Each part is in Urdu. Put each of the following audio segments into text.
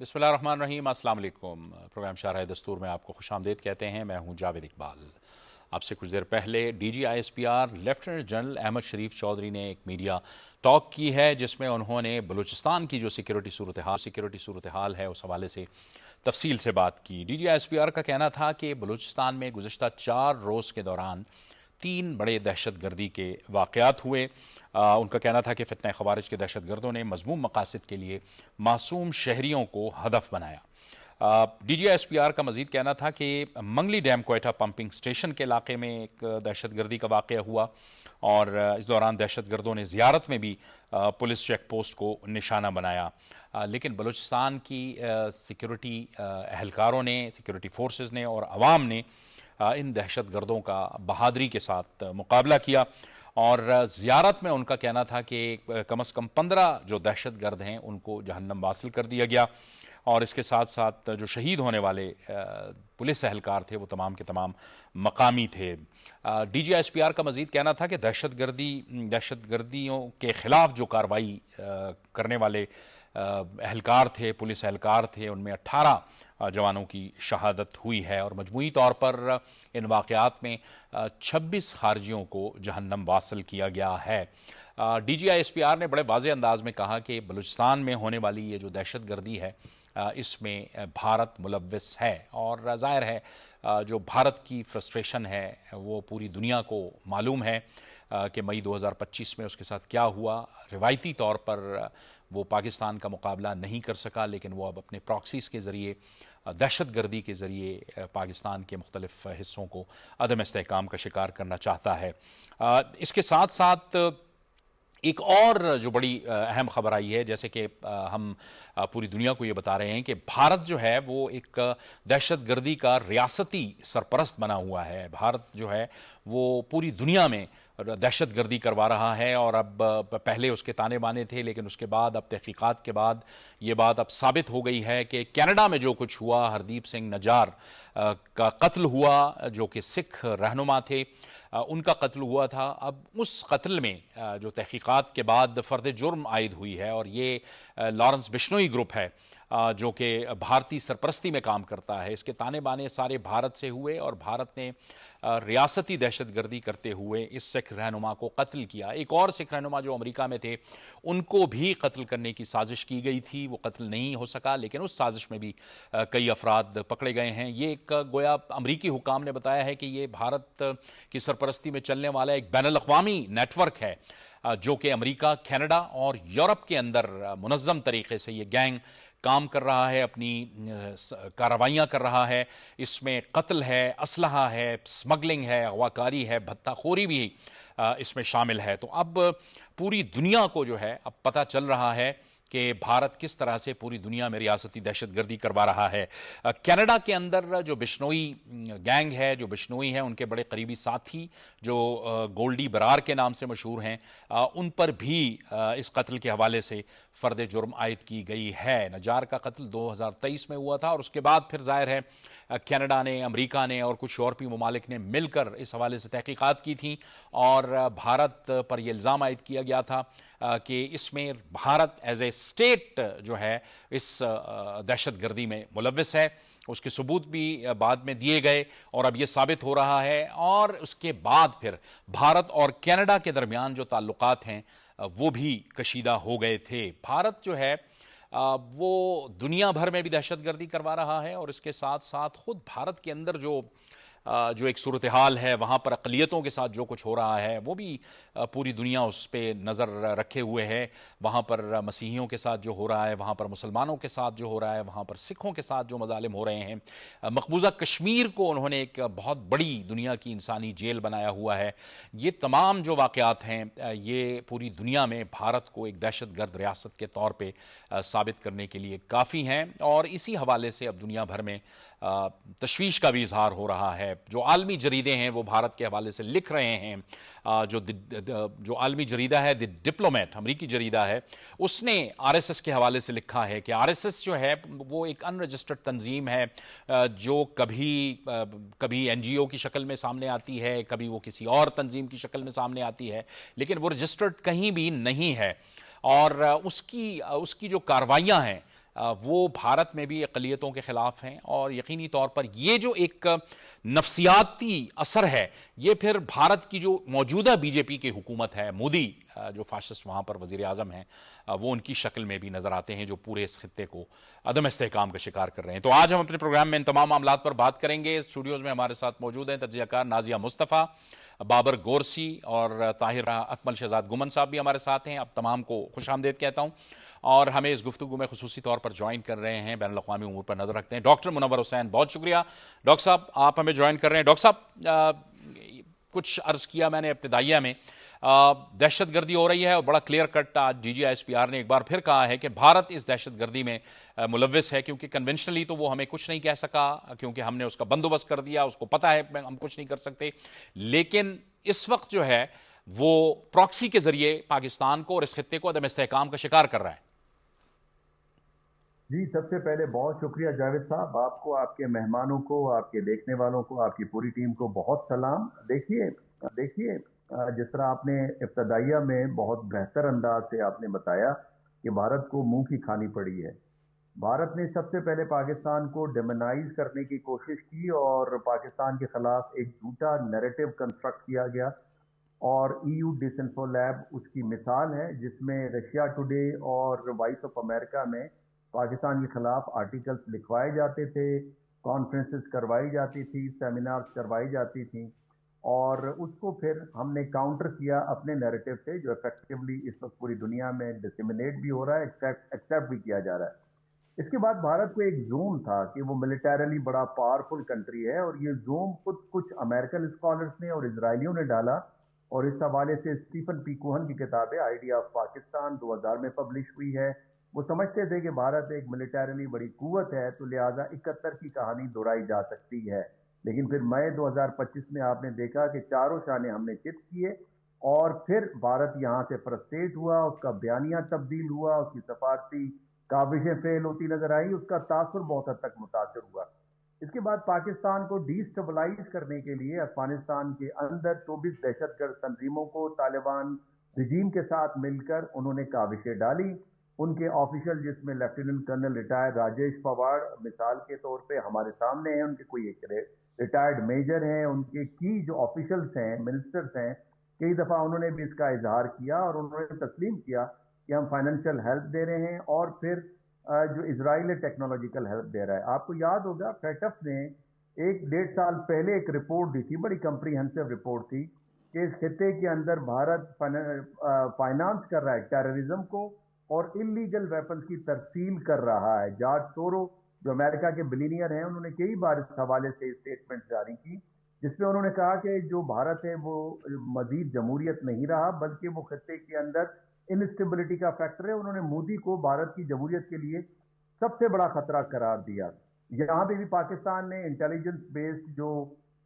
بسم اللہ الرحمن الرحیم، السلام علیکم۔ پروگرام شارح دستور میں آپ کو خوش آمدید کہتے ہیں۔ میں ہوں جاوید اقبال۔ آپ سے کچھ دیر پہلے D G I S P R lieutenant general Ahmad Sharif Chaudhry نے ایک میڈیا ٹاک کی ہے، جس میں انہوں نے بلوچستان کی جو سیکیورٹی صورتحال ہے اس حوالے سے تفصیل سے بات کی۔ D G I S P R کا کہنا تھا کہ بلوچستان میں گزشتہ 4 روز کے دوران 3 بڑے دہشت گردی کے واقعات ہوئے۔ ان کا کہنا تھا کہ فتنہ خوارج کے دہشت گردوں نے مذموم مقاصد کے لیے معصوم شہریوں کو ہدف بنایا۔ DG S P R کا مزید کہنا تھا کہ Mangli dam Quetta pumping station کے علاقے میں ایک دہشت گردی کا واقعہ ہوا، اور اس دوران دہشت گردوں نے زیارت میں بھی پولیس چیک پوسٹ کو نشانہ بنایا۔ لیکن بلوچستان کی سیکیورٹی اہلکاروں نے، سیکیورٹی فورسز نے اور عوام نے ان دہشت گردوں کا بہادری کے ساتھ مقابلہ کیا، اور زیارت میں ان کا کہنا تھا کہ کم از کم 15 جو دہشت گرد ہیں ان کو جہنم واصل کر دیا گیا، اور اس کے ساتھ ساتھ جو شہید ہونے والے پولیس اہلکار تھے وہ تمام کے تمام مقامی تھے۔ DG S P R کا مزید کہنا تھا کہ دہشت گردیوں کے خلاف جو کارروائی کرنے والے اہلکار تھے، پولیس اہلکار تھے، ان میں 18 جوانوں کی شہادت ہوئی ہے، اور مجموعی طور پر ان واقعات میں 26 خارجیوں کو جہنم واصل کیا گیا ہے۔ D G I S P R نے بڑے واضح انداز میں کہا کہ بلوچستان میں ہونے والی یہ جو دہشت گردی ہے اس میں بھارت ملوث ہے، اور ظاہر ہے جو بھارت کی فرسٹریشن ہے وہ پوری دنیا کو معلوم ہے کہ مئی 2025 میں اس کے ساتھ کیا ہوا۔ روایتی طور پر وہ پاکستان کا مقابلہ نہیں کر سکا، لیکن وہ اب اپنے پراکسیز کے ذریعے، دہشت گردی کے ذریعے پاکستان کے مختلف حصوں کو عدم استحکام کا شکار کرنا چاہتا ہے۔ اس کے ساتھ ساتھ ایک اور جو بڑی اہم خبر آئی ہے، جیسے کہ ہم پوری دنیا کو یہ بتا رہے ہیں کہ بھارت جو ہے وہ ایک دہشت گردی کا ریاستی سرپرست بنا ہوا ہے۔ بھارت جو ہے وہ پوری دنیا میں دہشت گردی کروا رہا ہے، اور اب پہلے اس کے تانے بانے تھے، لیکن اس کے بعد اب تحقیقات کے بعد یہ بات اب ثابت ہو گئی ہے کہ کینیڈا میں جو کچھ ہوا، ہردیپ سنگھ نجار کا قتل ہوا جو کہ سکھ رہنما تھے، ان کا قتل ہوا تھا۔ اب اس قتل میں جو تحقیقات کے بعد فرد جرم عائد ہوئی ہے، اور یہ لارنس بشنوئی گروپ ہے جو کہ بھارتی سرپرستی میں کام کرتا ہے، اس کے تانے بانے سارے بھارت سے ہوئے، اور بھارت نے ریاستی دہشت گردی کرتے ہوئے اس سکھ رہنما کو قتل کیا۔ ایک اور سکھ رہنما جو امریکہ میں تھے ان کو بھی قتل کرنے کی سازش کی گئی تھی، وہ قتل نہیں ہو سکا، لیکن اس سازش میں بھی کئی افراد پکڑے گئے ہیں۔ یہ ایک گویا امریکی حکام نے بتایا ہے کہ یہ بھارت کی سرپرستی میں چلنے والا ایک بین الاقوامی نیٹ ورک ہے، جو کہ امریکہ، کینیڈا اور یورپ کے اندر منظم طریقے سے یہ گینگ کام کر رہا ہے، اپنی کارروائیاں کر رہا ہے۔ اس میں قتل ہے، اسلحہ ہے، سمگلنگ ہے، اغواکاری ہے، بھتہ خوری بھی اس میں شامل ہے۔ تو اب پوری دنیا کو جو ہے اب پتہ چل رہا ہے کہ بھارت کس طرح سے پوری دنیا میں ریاستی دہشت گردی کروا رہا ہے۔ کینیڈا کے اندر جو بشنوئی گینگ ہے، جو بشنوئی ہیں، ان کے بڑے قریبی ساتھی جو گولڈی برار کے نام سے مشہور ہیں، ان پر بھی اس قتل کے حوالے سے فرد جرم عائد کی گئی ہے۔ نجار کا قتل 2023 میں ہوا تھا، اور اس کے بعد پھر ظاہر ہے کینیڈا نے، امریکہ نے اور کچھ یورپی ممالک نے مل کر اس حوالے سے تحقیقات کی تھیں، اور بھارت پر یہ الزام عائد کیا گیا تھا کہ اس میں بھارت ایز اے اسٹیٹ جو ہے اس دہشت گردی میں ملوث ہے۔ اس کے ثبوت بھی بعد میں دیے گئے، اور اب یہ ثابت ہو رہا ہے، اور اس کے بعد پھر بھارت اور کینیڈا کے درمیان جو تعلقات ہیں وہ بھی کشیدہ ہو گئے تھے۔ بھارت جو ہے وہ دنیا بھر میں بھی دہشت گردی کروا رہا ہے، اور اس کے ساتھ ساتھ خود بھارت کے اندر جو ایک صورتحال ہے، وہاں پر اقلیتوں کے ساتھ جو کچھ ہو رہا ہے وہ بھی پوری دنیا اس پہ نظر رکھے ہوئے ہے۔ وہاں پر مسیحیوں کے ساتھ جو ہو رہا ہے، وہاں پر مسلمانوں کے ساتھ جو ہو رہا ہے، وہاں پر سکھوں کے ساتھ جو مظالم ہو رہے ہیں۔ مقبوضہ کشمیر کو انہوں نے ایک بہت بڑی دنیا کی انسانی جیل بنایا ہوا ہے۔ یہ تمام جو واقعات ہیں یہ پوری دنیا میں بھارت کو ایک دہشت گرد ریاست کے طور پہ ثابت کرنے کے لیے کافی ہیں، اور اسی حوالے سے اب دنیا بھر میں تشویش کا بھی اظہار ہو رہا ہے۔ جو عالمی جریدے ہیں وہ بھارت کے حوالے سے لکھ رہے ہیں۔ جو عالمی جریدہ ہے دی ڈپلومیٹ، امریکی جریدہ ہے، اس نے آر ایس ایس کے حوالے سے لکھا ہے کہ آر ایس ایس جو ہے وہ ایک ان رجسٹرڈ تنظیم ہے، جو کبھی این جی او کی شکل میں سامنے آتی ہے، کبھی وہ کسی اور تنظیم کی شکل میں سامنے آتی ہے، لیکن وہ رجسٹرڈ کہیں بھی نہیں ہے، اور اس کی جو کارروائیاں ہیں وہ بھارت میں بھی اقلیتوں کے خلاف ہیں، اور یقینی طور پر یہ جو ایک نفسیاتی اثر ہے، یہ پھر بھارت کی جو موجودہ بی جے پی کی حکومت ہے، مودی جو فاشسٹ وہاں پر وزیر اعظم ہیں، وہ ان کی شکل میں بھی نظر آتے ہیں، جو پورے اس خطے کو عدم استحکام کا شکار کر رہے ہیں۔ تو آج ہم اپنے پروگرام میں ان تمام معاملات پر بات کریں گے۔ اسٹوڈیوز میں ہمارے ساتھ موجود ہیں تجزیہ کار نازیہ مصطفیٰ، بابر گورسی اور طاہر اکمل شہزاد گمن صاحب بھی ہمارے ساتھ ہیں۔ اب تمام کو خوش آمدید کہتا ہوں، اور ہمیں اس گفتگو میں خصوصی طور پر جوائن کر رہے ہیں، بین الاقوامی امور پر نظر رکھتے ہیں، ڈاکٹر منور حسین۔ بہت شکریہ ڈاکٹر صاحب، آپ ہمیں جوائن کر رہے ہیں۔ ڈاکٹر صاحب، کچھ عرض کیا میں نے ابتدائیہ میں، دہشت گردی ہو رہی ہے، اور بڑا کلیئر کٹ آج D G I S P R نے ایک بار پھر کہا ہے کہ بھارت اس دہشت گردی میں ملوث ہے، کیونکہ کنونشنلی تو وہ ہمیں کچھ نہیں کہہ سکا، کیونکہ ہم نے اس کا بندوبست کر دیا، اس کو پتہ ہے ہم کچھ نہیں کر سکتے، لیکن اس وقت جو ہے وہ پراکسی کے ذریعے پاکستان کو اور اس خطے کو عدم استحکام کا شکار کر رہا ہے۔ جی، سب سے پہلے بہت شکریہ جاوید صاحب، آپ کو، آپ کے مہمانوں کو، آپ کے دیکھنے والوں کو، آپ کی پوری ٹیم کو بہت سلام۔ دیکھیے جس طرح آپ نے ابتدائیہ میں بہت بہتر انداز سے آپ نے بتایا کہ بھارت کو منہ کی کھانی پڑی ہے۔ بھارت نے سب سے پہلے پاکستان کو ڈیمونائز کرنے کی کوشش کی، اور پاکستان کے خلاف ایک جھوٹا نیریٹو کنسٹرکٹ کیا گیا، اور ای یو ڈس انفو لیب اس کی مثال ہے، جس میں رشیا ٹوڈے اور وائس آف امریکہ میں پاکستان کے خلاف آرٹیکلز لکھوائے جاتے تھے، کانفرنسز کروائی جاتی تھی، سیمینارز کروائی جاتی تھیں، اور اس کو پھر ہم نے کاؤنٹر کیا اپنے نیریٹو سے، جو افیکٹولی اس وقت پوری دنیا میں ڈسیمنیٹ بھی ہو رہا ہے، ایکسیپٹ بھی کیا جا رہا ہے۔ اس کے بعد بھارت کو ایک زوم تھا کہ وہ ملیٹریلی بڑا پاورفل کنٹری ہے، اور یہ زوم خود کچھ امریکن اسکالرز نے اور اسرائیلیوں نے ڈالا، اور اس حوالے سے اسٹیفن پی کوہن کی کتاب ہے آئیڈیا آف پاکستان 2000 میں پبلش ہوئی ہے۔ وہ سمجھتے تھے کہ بھارت ایک ملیٹریلی بڑی قوت ہے، تو لہٰذا 71 کی کہانی دہرائی جا سکتی ہے، لیکن پھر مئی 2025 میں آپ نے دیکھا کہ چاروں شانے ہم نے چت کیے، اور پھر بھارت یہاں سے فرسٹریٹ ہوا، اس کا بیانیہ تبدیل ہوا، اس کی سفارتی کاوشیں فیل ہوتی نظر آئی، اس کا تاثر بہت حد تک متاثر ہوا۔ اس کے بعد پاکستان کو ڈی اسٹیبلائز کرنے کے لیے افغانستان کے اندر 24 دہشت گرد تنظیموں کو طالبان رجیم کے ساتھ مل کر انہوں نے کاوشیں ڈالی۔ ان کے آفیشل، جس میں lieutenant colonel retired Rajesh Pawar مثال کے طور پہ ہمارے سامنے ہیں، ان کے کوئی ایک ریٹائرڈ میجر ہیں، ان کے کی جو آفیشلز ہیں، منسٹرز ہیں، کئی دفعہ انہوں نے بھی اس کا اظہار کیا، اور انہوں نے تسلیم کیا کہ ہم فائنینشیل ہیلپ دے رہے ہیں، اور پھر جو اسرائیل ٹیکنالوجیکل ہیلپ دے رہا ہے۔ آپ کو یاد ہوگا فیٹف نے 1-1.5 سال پہلے ایک رپورٹ دی تھی، بڑی کمپریہنسو رپورٹ تھی، کہ اس خطے کے اندر بھارت فائنانس کر رہا ہے ٹیررزم کو، اور انلیگل ویپنز کی ترسیل کر رہا ہے۔ جارج سورو جو امریکہ کے بلینئر ہیں، انہوں نے کئی بار اس حوالے سے اسٹیٹمنٹ جاری کی، جس میں انہوں نے کہا کہ جو بھارت ہے وہ مزید جمہوریت نہیں رہا، بلکہ وہ خطے کے اندر انسٹیبلٹی کا فیکٹر ہے۔ انہوں نے مودی کو بھارت کی جمہوریت کے لیے سب سے بڑا خطرہ قرار دیا۔ یہاں پہ بھی پاکستان نے انٹیلیجنس بیسڈ جو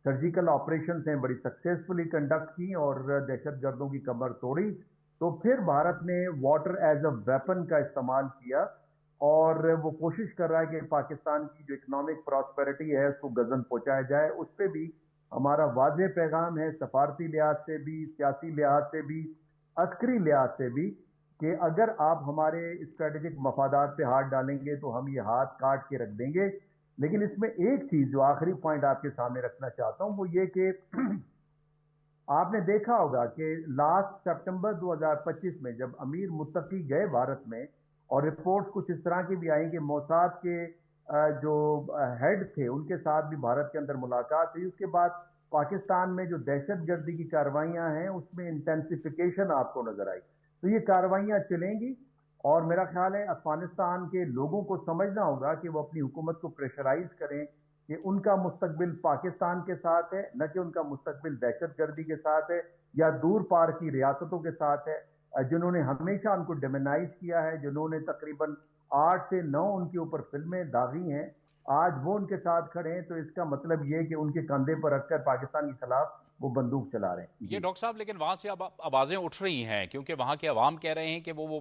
سرجیکل آپریشنز ہیں بڑی سکسیسفلی کنڈکٹ کی، اور دہشت گردوں کی کمر توڑی۔ تو پھر بھارت نے واٹر ایز اے ویپن کا استعمال کیا، اور وہ کوشش کر رہا ہے کہ پاکستان کی جو اکنامک پراسپیرٹی ہے اس کو گزن پہنچایا جائے۔ اس پہ بھی ہمارا واضح پیغام ہے، سفارتی لحاظ سے بھی، سیاسی لحاظ سے بھی، عسکری لحاظ سے بھی، کہ اگر آپ ہمارے اسٹریٹجک مفادات پہ ہاتھ ڈالیں گے تو ہم یہ ہاتھ کاٹ کے رکھ دیں گے۔ لیکن اس میں ایک چیز جو آخری پوائنٹ آپ کے سامنے رکھنا چاہتا ہوں، وہ یہ کہ آپ نے دیکھا ہوگا کہ لاسٹ سپٹمبر 2025 میں جب امیر متقی گئے بھارت میں، اور رپورٹس کچھ اس طرح کی بھی آئیں کہ موساد کے جو ہیڈ تھے ان کے ساتھ بھی بھارت کے اندر ملاقات ہوئی، اس کے بعد پاکستان میں جو دہشت گردی کی کارروائیاں ہیں اس میں انٹینسیفیکیشن آپ کو نظر آئی۔ تو یہ کارروائیاں چلیں گی، اور میرا خیال ہے افغانستان کے لوگوں کو سمجھنا ہوگا کہ وہ اپنی حکومت کو پریشرائز کریں کہ ان کا مستقبل پاکستان کے ساتھ ہے، نہ کہ ان کا مستقبل دہشت گردی کے ساتھ ہے یا دور پار کی ریاستوں کے ساتھ ہے، جنہوں نے ہمیشہ ان کو ڈیمونائز کیا ہے، جنہوں نے تقریباً 8 سے 9 ان کے اوپر فلمیں داغی ہیں، آج وہ ان کے ساتھ کھڑے ہیں۔ تو اس کا مطلب یہ کہ ان کے کندھے پر رکھ کر پاکستان کے خلاف وہ بندوق چلا رہے ہیں۔ یہ ڈاکٹر صاحب، لیکن وہاں سے اب آوازیں اٹھ رہی ہیں، کیونکہ وہاں کے عوام کہہ رہے ہیں کہ وہ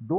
2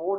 4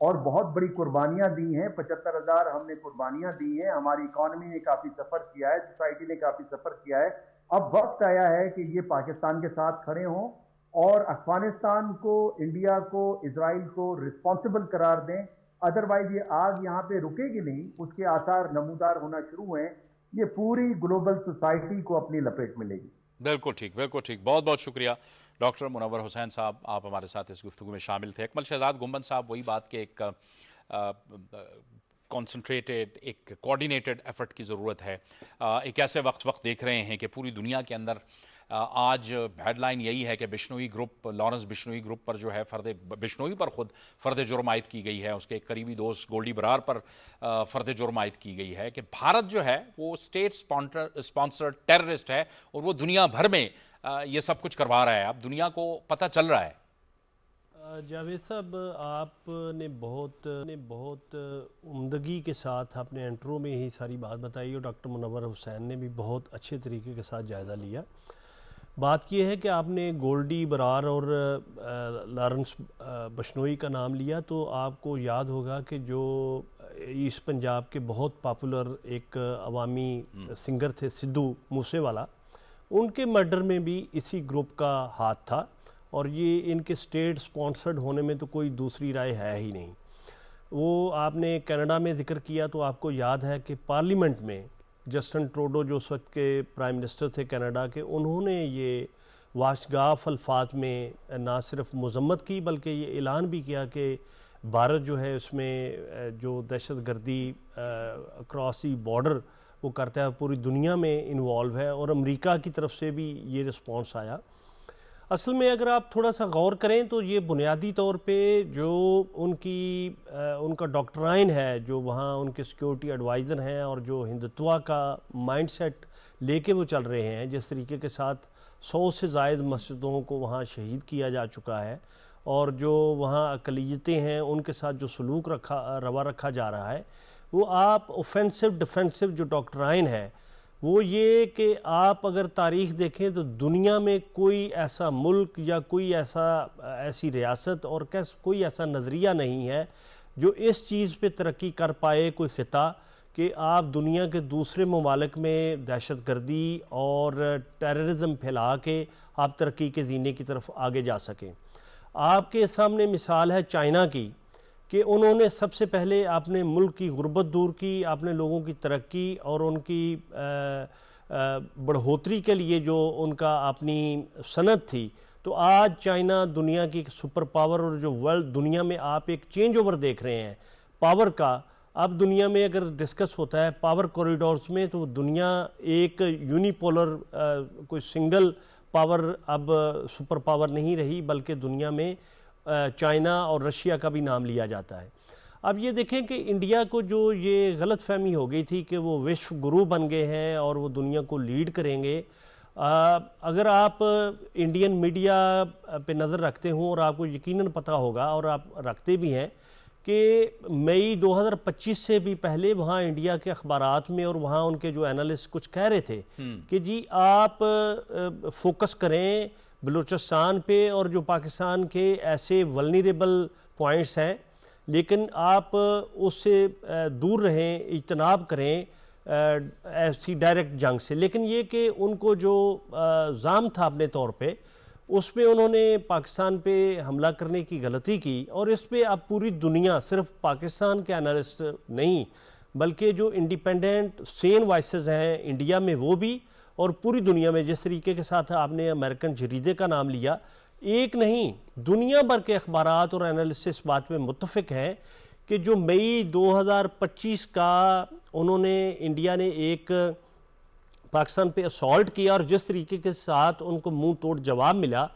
اور بہت بڑی قربانیاں دی ہیں. 75,000 ہم نے قربانیاں دی ہیں. ہماری اکانومی نے کافی سفر کیا ہے, سوسائٹی نے کافی سفر کیا ہے. اب وقت آیا ہے کہ یہ پاکستان کے ساتھ کھڑے ہوں اور افغانستان کو, انڈیا کو, اسرائیل کو رسپانسبل قرار دیں. ادروائز یہ آگ یہاں پہ رکے گی نہیں. اس کے آثار نمودار ہونا شروع ہیں. یہ پوری گلوبل سوسائٹی کو اپنی لپیٹ میں لے گی. بالکل ٹھیک, بالکل ٹھیک. بہت بہت شکریہ ڈاکٹر منور حسین صاحب, آپ ہمارے ساتھ اس گفتگو میں شامل تھے. اکمل شہزاد گنبد صاحب, وہی بات کہ ایک کانسنٹریٹڈ, ایک کوارڈینیٹڈ ایفرٹ کی ضرورت ہے. ایک ایسے وقت دیکھ رہے ہیں کہ پوری دنیا کے اندر آج ہیڈ لائن یہی ہے کہ بشنوئی گروپ, لارنس بشنوئی گروپ پر جو ہے بشنوئی پر خود فرد جرم عائد کی گئی ہے. اس کے ایک قریبی دوست گولڈی برار پر فرد جرم عائد کی گئی ہے کہ بھارت جو ہے وہ اسٹیٹ اسپانسرڈ ٹیررسٹ ہے اور وہ دنیا بھر میں یہ سب کچھ کروا رہا ہے. اب دنیا کو پتہ چل رہا ہے. جاوید صاحب, آپ نے بہت عمدگی کے ساتھ آپ نے انٹرو میں ہی ساری بات بتائی اور ڈاکٹر منور حسین نے بھی بہت اچھے طریقے کے ساتھ جائزہ لیا. بات یہ ہے کہ آپ نے گولڈی برار اور لارنس بشنوئی کا نام لیا تو آپ کو یاد ہوگا کہ جو ایسٹ پنجاب کے بہت پاپولر ایک عوامی سنگر تھے سدھو موسے والا, ان کے مرڈر میں بھی اسی گروپ کا ہاتھ تھا. اور یہ ان کے سٹیٹ سپانسرڈ ہونے میں تو کوئی دوسری رائے ہے ہی نہیں. وہ آپ نے کینیڈا میں ذکر کیا تو آپ کو یاد ہے کہ پارلیمنٹ میں جسٹن ٹروڈو جو اس وقت کے پرائم منسٹر تھے کینیڈا کے, انہوں نے یہ واشگاف الفاظ میں نہ صرف مذمت کی بلکہ یہ اعلان بھی کیا کہ بھارت جو ہے اس میں جو دہشت گردی اکراس بارڈر وہ کرتا ہے پوری دنیا میں انوالو ہے, اور امریکہ کی طرف سے بھی یہ رسپانس آیا. اصل میں اگر آپ تھوڑا سا غور کریں تو یہ بنیادی طور پہ جو ان کا ڈاکٹرائن ہے, جو وہاں ان کے سیکیورٹی ایڈوائزر ہیں اور جو ہندوتوا کا مائنڈ سیٹ لے کے وہ چل رہے ہیں, جس طریقے کے ساتھ 100 سے زائد مسجدوں کو وہاں شہید کیا جا چکا ہے اور جو وہاں اقلیتیں ہیں ان کے ساتھ جو سلوک روا رکھا جا رہا ہے, وہ آپ اوفینسو ڈیفینسو جو ڈاکٹرائن ہے وہ یہ کہ آپ اگر تاریخ دیکھیں تو دنیا میں کوئی ایسا ملک یا کوئی ایسی ریاست اور کوئی ایسا نظریہ نہیں ہے جو اس چیز پہ ترقی کر پائے, کوئی خطہ, کہ آپ دنیا کے دوسرے ممالک میں دہشت گردی اور ٹیررزم پھیلا کے آپ ترقی کے زینے کی طرف آگے جا سکیں. آپ کے سامنے مثال ہے چائنا کی کہ انہوں نے سب سے پہلے آپ نے ملک کی غربت دور کی, آپ نے لوگوں کی ترقی اور ان کی بڑھوتری کے لیے جو ان کا اپنی صنعت تھی. تو آج چائنا دنیا کی ایک سپر پاور, اور جو ورلڈ دنیا میں آپ ایک چینج اوور دیکھ رہے ہیں پاور کا. اب دنیا میں اگر ڈسکس ہوتا ہے پاور کوریڈورز میں تو دنیا ایک یونی پولر کوئی سنگل پاور اب سپر پاور نہیں رہی, بلکہ دنیا میں چائنا اور رشیا کا بھی نام لیا جاتا ہے. اب یہ دیکھیں کہ انڈیا کو جو یہ غلط فہمی ہو گئی تھی کہ وہ وشو گرو بن گئے ہیں اور وہ دنیا کو لیڈ کریں گے. اگر آپ انڈین میڈیا پہ نظر رکھتے ہوں اور آپ کو یقیناً پتہ ہوگا اور آپ رکھتے بھی ہیں کہ مئی 2025 سے بھی پہلے وہاں انڈیا کے اخبارات میں اور وہاں ان کے جو اینالسٹ کچھ کہہ رہے تھے کہ جی آپ فوکس کریں بلوچستان پہ اور جو پاکستان کے ایسے ولنریبل پوائنٹس ہیں, لیکن آپ اس سے دور رہیں, اجتناب کریں ایسی ڈائریکٹ جنگ سے. لیکن یہ کہ ان کو جو زام تھا اپنے طور پہ, اس میں انہوں نے پاکستان پہ حملہ کرنے کی غلطی کی, اور اس پہ اب پوری دنیا, صرف پاکستان کے اینالسٹ نہیں بلکہ جو انڈیپینڈنٹ سین وائسز ہیں انڈیا میں وہ بھی اور پوری دنیا میں, جس طریقے کے ساتھ آپ نے امریکن جریدے کا نام لیا, ایک نہیں دنیا بھر کے اخبارات اور اینالسٹ اس بات میں متفق ہیں کہ جو مئی 2025 کا انہوں نے انڈیا نے ایک پاکستان پہ اسالٹ کیا اور جس طریقے کے ساتھ ان کو منہ توڑ جواب ملا,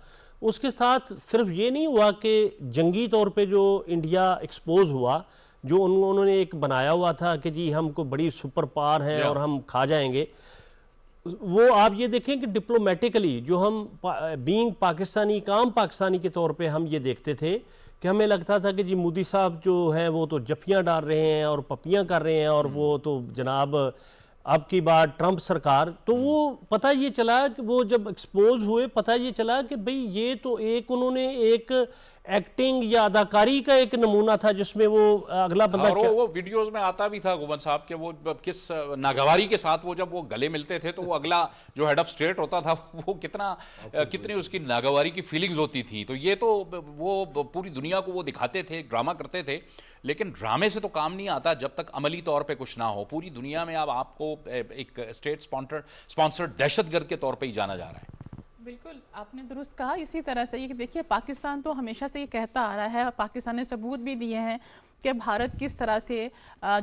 اس کے ساتھ صرف یہ نہیں ہوا کہ جنگی طور پہ جو انڈیا ایکسپوز ہوا, جو انہوں نے ایک بنایا ہوا تھا کہ جی ہم کو بڑی سپر پاور ہے اور ہم کھا جائیں گے, وہ آپ یہ دیکھیں کہ ڈپلومیٹکلی جو ہم بینگ پاکستانی, کام پاکستانی کے طور پہ ہم یہ دیکھتے تھے کہ ہمیں لگتا تھا کہ جی مودی صاحب جو ہیں وہ تو جفیاں ڈال رہے ہیں اور پپیاں کر رہے ہیں اور وہ تو جناب اب کی بار ٹرمپ سرکار. تو وہ پتہ یہ چلا کہ وہ جب ایکسپوز ہوئے پتہ یہ چلا کہ بھئی یہ تو ایک انہوں نے ایک ایکٹنگ یا اداکاری کا ایک نمونہ تھا جس میں وہ اگلا بندہ اور وہ ویڈیوز میں آتا بھی تھا گوبند صاحب کہ وہ کس ناگواری کے ساتھ وہ جب وہ گلے ملتے تھے تو وہ اگلا جو ہیڈ آف اسٹیٹ ہوتا تھا وہ کتنی اس کی ناگواری کی فیلنگز ہوتی تھی. تو یہ تو وہ پوری دنیا کو وہ دکھاتے تھے, ڈرامہ کرتے تھے, لیکن ڈرامے سے تو کام نہیں آتا جب تک عملی طور پہ کچھ نہ ہو. پوری دنیا میں اب آپ کو ایک اسٹیٹ اسپانسرڈ دہشت گرد کے طور پہ ہی جانا جا رہا ہے. بالکل آپ نے درست کہا. اسی طرح سے یہ کہ دیکھیے پاکستان تو ہمیشہ سے یہ کہتا آ رہا ہے اور پاکستان نے ثبوت بھی دیے ہیں کہ بھارت کس طرح سے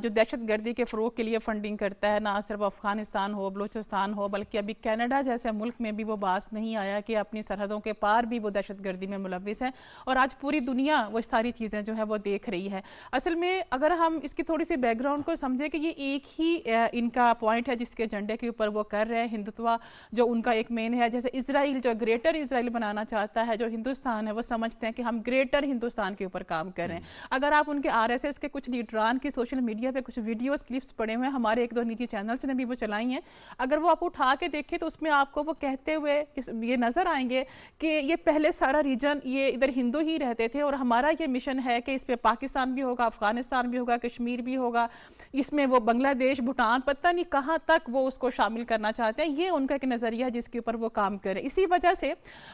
جو دہشت گردی کے فروغ کے لیے فنڈنگ کرتا ہے. نہ صرف افغانستان ہو, بلوچستان ہو, بلکہ ابھی کینیڈا جیسے ملک میں بھی وہ باعث نہیں آیا کہ اپنی سرحدوں کے پار بھی وہ دہشت گردی میں ملوث ہے. اور آج پوری دنیا وہ ساری چیزیں جو ہے وہ دیکھ رہی ہے. اصل میں اگر ہم اس کی تھوڑی سی بیک گراؤنڈ کو سمجھیں کہ یہ ایک ہی ان کا پوائنٹ ہے جس کے ایجنڈے کے اوپر وہ کر رہے ہیں. ہندوتوا جو ان کا ایک مین ہے, جیسے اسرائیل جو گریٹر اسرائیل بنانا چاہتا ہے, جو ہندوستان ہے وہ سمجھتے ہیں کہ ہم گریٹر ہندوستان کے اوپر کام کر رہے ہیں. اگر آپ ان کے RSS کے کچھ لیڈران کی سوشل میڈیا پہ کچھ ویڈیوز کلپس پڑے ہوئے ہیں, ہمارے ایک دو نیتی چینلز نے بھی وہ چلائی ہیں, اگر وہ آپ اٹھا کے دیکھیں تو اس میں آپ کو وہ کہتے ہوئے یہ نظر آئیں گے کہ یہ پہلے سارا ریجن یہ ادھر ہندو ہی رہتے تھے اور ہمارا یہ مشن ہے کہ اس پہ پاکستان بھی ہوگا, افغانستان بھی ہوگا, کشمیر بھی ہوگا, اس میں وہ بنگلہ دیش, بھوٹان, پتہ نہیں کہاں تک وہ اس کو شامل کرنا چاہتے ہیں. یہ ان کا ایک نظریہ ہے جس کے اوپر وہ کام کریں. اسی وجہ سے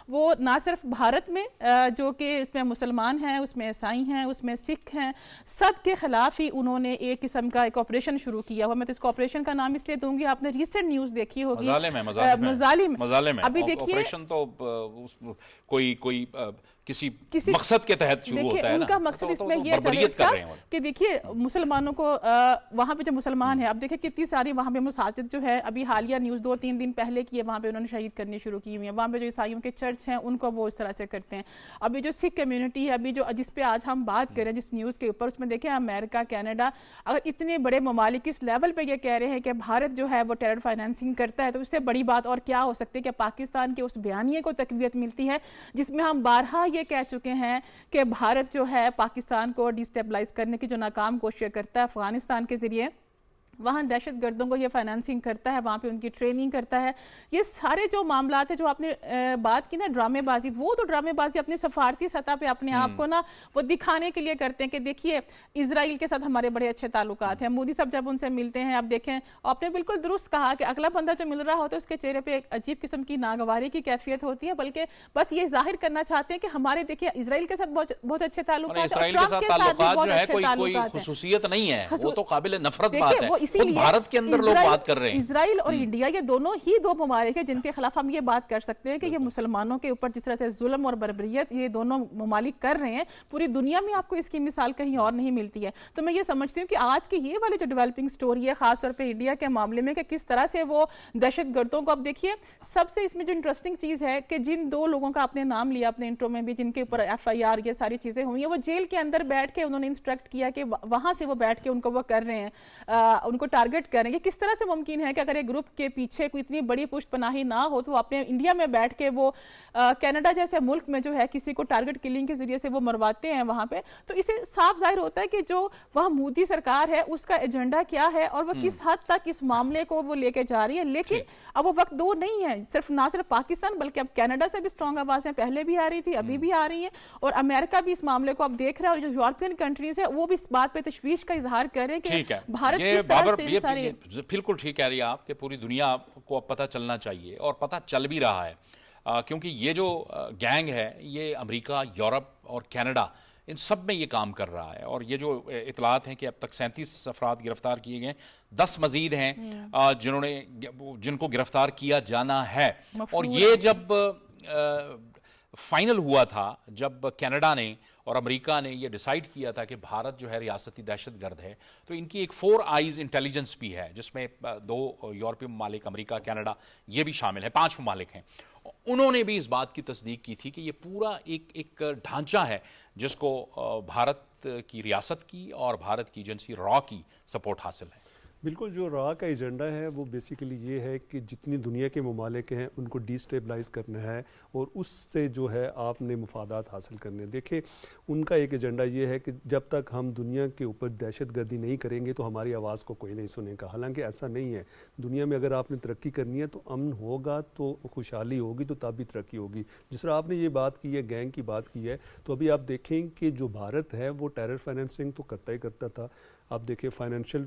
وہ نہ صرف بھارت میں جو کہ اس میں مسلمان ہیں, اس میں عیسائی ہیں, اس میں سکھ ہیں, سب کے خلاف ہی انہوں نے ایک قسم کا ایک آپریشن شروع کیا ہوا. میں تو اس کو آپریشن کا نام اس لیے دوں گی, آپ نے ریسنٹ نیوز دیکھی ہوگی مظالم. ابھی دیکھیے آپریشن تو کوئی کسی مقصد کے تحت شروع ہوتا ہے. ان کا مقصد اس میں یہ ہے کہ دیکھیے مسلمانوں کو وہاں پہ جو مسلمان ہیں, اب دیکھیں کتنی ساری وہاں پہ مساجد جو ہے ابھی حالیہ نیوز 2-3 دن پہلے کی ہے, وہاں پہ انہوں نے شہید کرنی شروع کی ہوئی ہیں. وہاں پہ جو عیسائیوں کے چرچ ہیں ان کو وہ اس طرح سے کرتے ہیں. ابھی جو سکھ کمیونٹی ہے, ابھی جو جس پہ آج ہم بات کریں جس نیوز کے اوپر, اس میں دیکھیں امریکہ, کینیڈا, اگر اتنے بڑے ممالک اس لیول پہ یہ کہہ رہے ہیں کہ بھارت جو ہے وہ ٹیرر فائنانسنگ کرتا ہے, تو اس سے بڑی بات اور کیا ہو سکتی ہے کہ پاکستان کے اس بیانیے کو تقویت ملتی ہے جس میں ہم بارہا یہ کہہ چکے ہیں کہ بھارت جو ہے پاکستان کو ڈیسٹیبلائز کرنے کی جو ناکام کوشش کرتا ہے افغانستان کے ذریعے, وہاں دہشت گردوں کو یہ فائنانسنگ کرتا ہے, وہاں پہ ان کی ٹریننگ کرتا ہے. یہ سارے جو معاملات ہیں جو آپ نے بات کی نا ڈرامے بازی, وہ تو ڈرامے بازی اپنی سفارتی سطح پہ اپنے آپ کو نا وہ دکھانے کے لیے کرتے ہیں کہ دیکھیے اسرائیل کے ساتھ ہمارے بڑے اچھے تعلقات ہیں. مودی صاحب جب ان سے ملتے ہیں, اب دیکھیں آپ نے بالکل درست کہا کہ اگلا بندہ جو مل رہا ہوتا ہے اس کے چہرے پہ ایک عجیب قسم کی ناگواری کی کیفیت ہوتی ہے, بلکہ بس یہ ظاہر کرنا چاہتے ہیں کہ ہمارے دیکھیے اسرائیل کے ساتھ بہت اچھے تعلقات ہیں, اسرائیل کے ساتھ تعلقات جو ہے کوئی خصوصیت نہیں ہے, وہ تو قابل نفرت بات ہے. خود بھارت کے اندر لوگ بات کر رہے ہیں. اسرائیل اور انڈیا یہ دونوں ہی دو ممالک ہیں جن کے خلاف ہم یہ بات کر سکتے ہیں کہ یہ مسلمانوں کے اوپر جس طرح سے ظلم اور بربریت یہ دونوں ممالک کر رہے ہیں, پوری دنیا میں آپ کو اس کی مثال کہیں اور نہیں ملتی ہے. تو میں یہ سمجھتی ہوں کہ آج کی یہ والی جو ڈیولپنگ سٹوری ہے خاص طور پہ انڈیا کے معاملے میں کہ کس طرح سے وہ دہشت گردوں کو, اب دیکھیے سب سے اس میں جو انٹرسٹنگ چیز ہے کہ جن دو لوگوں کا آپ نے نام لیا اپنے انٹرو میں بھی, جن کے اوپر FIR یہ ساری چیزیں ہوئی ہیں, وہ جیل کے اندر بیٹھ کے انہوں نے انسٹرکٹ کیا کہ وہاں سے وہ بیٹھ کے ان کو وہ کر رہے ہیں, ان کو ٹارگٹ کر رہے ہیں. کس طرح سے ممکن ہے کہ اگر ایک گروپ کے پیچھے کوئی اتنی بڑی پشت پناہی نہ ہو تو اپنے انڈیا میں بیٹھ کے وہ کینیڈا جیسے ملک میں جو ہے کسی کو ٹارگٹ کلنگ کے ذریعے سے وہ مرواتے ہیں وہاں پہ. تو اسے صاف ظاہر ہوتا ہے کہ جو وہاں مودی سرکار ہے اس کا ایجنڈا کیا ہے اور وہ کس حد تک اس معاملے کو وہ لے کے جا رہی ہے. لیکن اب وہ وقت دور نہیں ہے, نہ صرف پاکستان بلکہ اب کینیڈا سے بھی اسٹرانگ آوازیں پہلے بھی آ رہی تھی, ابھی بھی آ رہی ہیں, اور امریکہ بھی اس معاملے کو اب دیکھ رہا ہے, اور جو یورپین کنٹریز ہیں وہ بھی اس بات پہ تشویش کا اظہار کر رہے ہیں کہ بھارت کس طرح سے سارے. بالکل ٹھیک کہہ رہی ہیں آپ کہ پوری دنیا کو اب پتہ چلنا چاہیے, اور پتہ چل بھی رہا ہے, کیونکہ یہ جو گینگ ہے یہ امریکہ, یورپ اور کینیڈا ان سب میں یہ کام کر رہا ہے. اور یہ جو اطلاعات ہیں کہ اب تک 37 افراد گرفتار کیے گئے, 10 مزید ہیں جن کو گرفتار کیا جانا ہے. اور یہ جب فائنل ہوا تھا, جب کینیڈا نے اور امریکہ نے یہ ڈیسائیڈ کیا تھا کہ بھارت جو ہے ریاستی دہشت گرد ہے, تو ان کی ایک 4 آئیز انٹیلیجنس بھی ہے جس میں 2 یورپی ممالک, امریکہ, کینیڈا یہ بھی شامل ہے, 5 ممالک ہیں. انہوں نے بھی اس بات کی تصدیق کی تھی کہ یہ پورا ایک ڈھانچہ ہے جس کو بھارت کی ریاست کی اور بھارت کی ایجنسی را کی سپورٹ حاصل ہے. بالکل جو را کا ایجنڈا ہے وہ بیسیکلی یہ ہے کہ جتنی دنیا کے ممالک ہیں ان کو ڈی اسٹیبلائز کرنا ہے اور اس سے جو ہے آپ نے مفادات حاصل کرنے. دیکھیں ان کا ایک ایجنڈا یہ ہے کہ جب تک ہم دنیا کے اوپر دہشت گردی نہیں کریں گے تو ہماری آواز کو کوئی نہیں سنے گا. حالانکہ ایسا نہیں ہے. دنیا میں اگر آپ نے ترقی کرنی ہے تو امن ہوگا تو خوشحالی ہوگی تو تب بھی ترقی ہوگی. جس طرح آپ نے یہ بات کی ہے گینگ کی بات کی ہے تو ابھی آپ دیکھیں کہ جو بھارت ہے وہ ٹیرر فائننسنگ تو کرتا ہی کرتا تھا. آپ دیکھیں فائنینشیل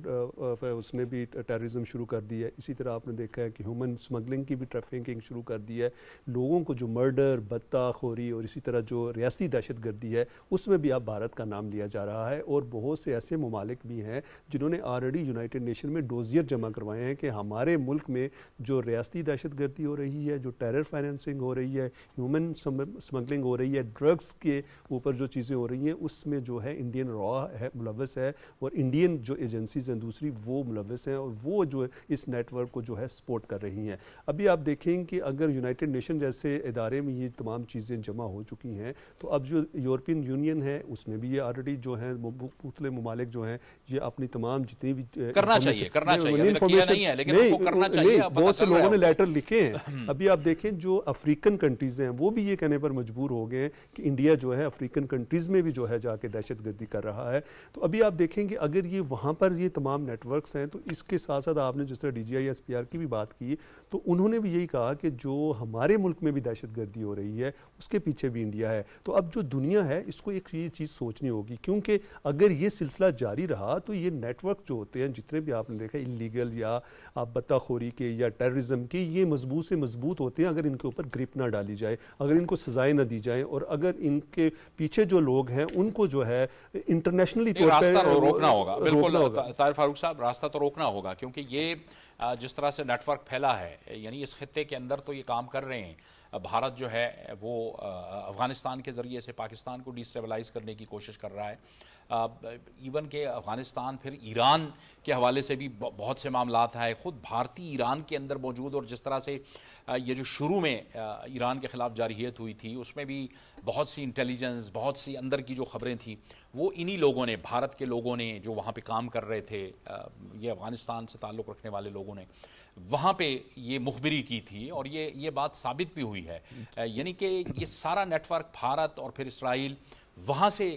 اس نے بھی ٹیررزم شروع کر دی ہے. اسی طرح آپ نے دیکھا ہے کہ ہیومن سمگلنگ کی بھی ٹریفکنگ شروع کر دی ہے. لوگوں کو جو مرڈر بدتہ خوری اور اسی طرح جو ریاستی دہشت گردی ہے اس میں بھی اب بھارت کا نام لیا جا رہا ہے. اور بہت سے ایسے ممالک بھی ہیں جنہوں نے آلریڈی یونائٹڈ نیشن میں ڈوزیر جمع کروائے ہیں کہ ہمارے ملک میں جو ریاستی دہشت گردی ہو رہی ہے, جو ٹیرر فائنینسنگ ہو رہی ہے, ہیومن سمگلنگ ہو رہی ہے, ڈرگس کے اوپر جو چیزیں ہو رہی ہیں اس میں جو ہے انڈین را ہے ملوث ہے اور انڈین جو ایجنسیز ہیں دوسری وہ ملوث ہیں اور وہ جو اس نیٹ ورک کو جو ہے سپورٹ کر رہی ہیں. ابھی آپ دیکھیں کہ اگر یونائٹڈ نیشن جیسے ادارے میں یہ تمام چیزیں جمع ہو چکی ہیں تو اب جو یورپین یونین ہے اس میں بھی یہ آلریڈی جو ہیں مختلف ممالک جو ہیں یہ اپنی تمام جتنی بھی کرنا چاہیے نہیں ہے لیکن وہ کرنا چاہیے. بہت سے لوگوں نے لیٹر لکھے ہیں. ابھی آپ دیکھیں جو افریقن کنٹریز ہیں وہ بھی یہ کہنے پر مجبور ہو گئے ہیں کہ انڈیا جو ہے افریقن کنٹریز میں بھی جو ہے جا کے دہشت گردی کر رہا ہے. تو ابھی آپ دیکھیں کہ اگر یہ وہاں پر یہ تمام نیٹ ورکس ہیں تو اس کے ساتھ ساتھ آپ نے جس طرح DGISPR کی بھی بات کی تو انہوں نے بھی یہی کہا کہ جو ہمارے ملک میں بھی دہشت گردی ہو رہی ہے اس کے پیچھے بھی انڈیا ہے. تو اب جو دنیا ہے اس کو ایک یہ چیز سوچنی ہوگی کیونکہ اگر یہ سلسلہ جاری رہا تو یہ نیٹ ورک جو ہوتے ہیں جتنے بھی آپ نے دیکھا اللیگل یا بدتہ خوری کے یا ٹیررزم کے یہ مضبوط سے مضبوط ہوتے ہیں اگر ان کے اوپر گرپ نہ ڈالی جائے, اگر ان کو سزائیں نہ دی جائیں اور اگر ان کے پیچھے جو لوگ ہیں ان کو جو ہے انٹرنیشنلی طور پہ روکنا ہوگا. بالکل طاہر فاروق صاحب, راستہ تو روکنا ہوگا کیونکہ یہ جس طرح سے نیٹ ورک پھیلا ہے یعنی اس خطے کے اندر تو یہ کام کر رہے ہیں. بھارت جو ہے وہ افغانستان کے ذریعے سے پاکستان کو ڈیسٹیبلائز کرنے کی کوشش کر رہا ہے. ایون کہ افغانستان پھر ایران کے حوالے سے بھی بہت سے معاملات ہیں. خود بھارتی ایران کے اندر موجود اور جس طرح سے یہ جو شروع میں ایران کے خلاف جارحیت ہوئی تھی اس میں بھی بہت سی انٹیلیجنس بہت سی اندر کی جو خبریں تھیں وہ انہی لوگوں نے, بھارت کے لوگوں نے جو وہاں پہ کام کر رہے تھے, یہ افغانستان سے تعلق رکھنے والے لوگوں نے وہاں پہ یہ مخبری کی تھی اور یہ بات ثابت بھی ہوئی ہے. یعنی کہ یہ سارا نیٹ ورک بھارت اور پھر اسرائیل وہاں سے